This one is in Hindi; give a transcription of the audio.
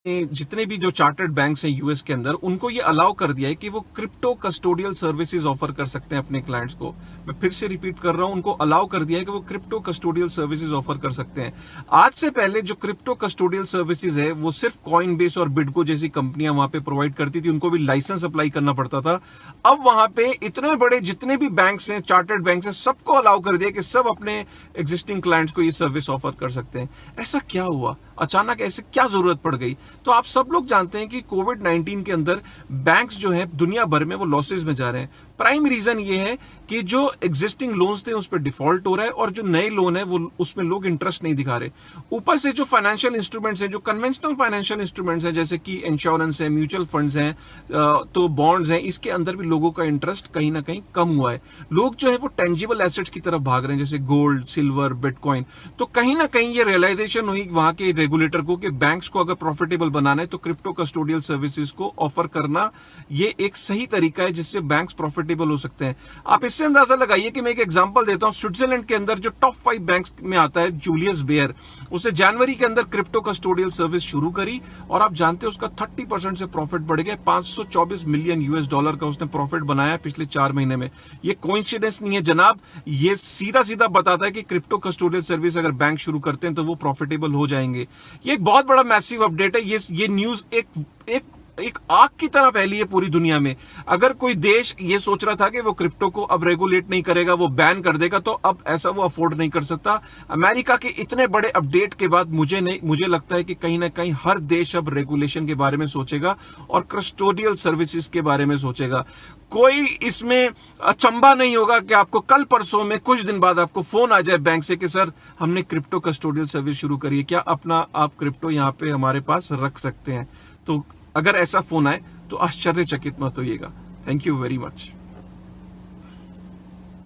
जितने भी जो चार्टर्ड बैंक्स हैं यूएस के अंदर, उनको ये अलाउ कर दिया है कि वो क्रिप्टो कस्टोडियल सर्विसेज ऑफर कर सकते हैं अपने क्लाइंट्स को। मैं फिर से रिपीट कर रहा हूं, उनको अलाउ कर दिया है कि वो क्रिप्टो कस्टोडियल सर्विसेज ऑफर कर सकते हैं। आज से पहले जो क्रिप्टो कस्टोडियल सर्विसेज है वो सिर्फ कॉइन बेस और बिडको जैसी कंपनियां वहां पे प्रोवाइड करती थी, उनको भी लाइसेंस अप्लाई करना पड़ता था। अब वहां पे इतने बड़े जितने भी बैंक्स हैं, चार्टर्ड बैंक्स हैं, सबको अलाउ कर दिया कि सब अपने एग्जिस्टिंग क्लाइंट्स को ये सर्विस ऑफर कर सकते हैं। ऐसा क्या हुआ अचानक, ऐसे क्या जरूरत पड़ गई? तो आप सब लोग जानते हैं कि कोविड-19 के अंदर बैंक्स जो है दुनिया भर में वो लॉसेस में जा रहे हैं। प्राइम रीजन ये है कि जो एग्जिस्टिंग लोन्स थे उस पर डिफॉल्ट हो रहा है और जो नए लोन है वो उसमें लोग इंटरेस्ट नहीं दिखा रहे। ऊपर से जो फाइनेंशियल इंस्ट्रूमेंट्स हैं, जो कन्वेंशनल फाइनेंशियल इंस्ट्रूमेंट्स हैं, जैसे कि इंश्योरेंस है, म्यूचुअल फंड्स हैं, तो बॉन्ड्स हैं, इसके अंदर भी लोगों का इंटरेस्ट कहीं ना कहीं कम हुआ है। लोग जो है वो टेंजिबल एसेट्स की तरफ भाग रहे हैं, जैसे गोल्ड, सिल्वर, बिटकॉइन। तो कहीं ना कहीं ये रियलाइजेशन हुई वहां के रेगुलेटर को कि बैंक्स को अगर प्रॉफिटेबल बनाना है तो क्रिप्टो कस्टोडियल सर्विसेज को ऑफर करना ये एक सही तरीका है जिससे बैंक्स प्रॉफिटेबल हो सकते हैं। आप इससे अंदाजा लगाइए कि मैं एक एग्जांपल देता हूं, स्विट्जरलैंड के अंदर जो टॉप 5 बैंक्स में आता है जूलियस बेयर, उसने जनवरी के अंदर क्रिप्टो कस्टोडियल सर्विस शुरू करी और आप जानते हैं उसका 30% से प्रॉफिट बढ़ गया। 524 मिलियन यूएस डॉलर का उसने प्रॉफिट बनाया पिछले 4 महीने में। ये कोइंसिडेंस नहीं है जनाब, ये सीधा सीधा बताता है कि क्रिप्टो कस्टोडियल सर्विस अगर बैंक शुरू करते हैं तो वो प्रॉफिटेबल हो जाएंगे। ये एक बहुत बड़ा मैसिव अपडेट है। ये न्यूज एक आग की तरह फैली है पूरी दुनिया में। अगर कोई देश ये सोच रहा था कि वो क्रिप्टो को अब रेगुलेट नहीं करेगा, वो बैन कर देगा, तो अब ऐसा वो अफोर्ड नहीं कर सकता। अमेरिका के इतने बड़े अपडेट के बाद मुझे लगता है कि कहीं ना कहीं हर देश अब रेगुलेशन के बारे में सोचेगा और कस्टोडियल सर्विसेज के बारे में सोचेगा। कोई इसमें अचंभा नहीं होगा कि आपको कल परसों में कुछ दिन बाद आपको फोन आ जाए बैंक से कि सर हमने क्रिप्टो कस्टोडियल सर्विस शुरू करी है, क्या अपना आप क्रिप्टो यहाँ पे हमारे पास रख सकते हैं? तो अगर ऐसा फोन आए तो आश्चर्यचकित मत होइएगा। Thank you very much.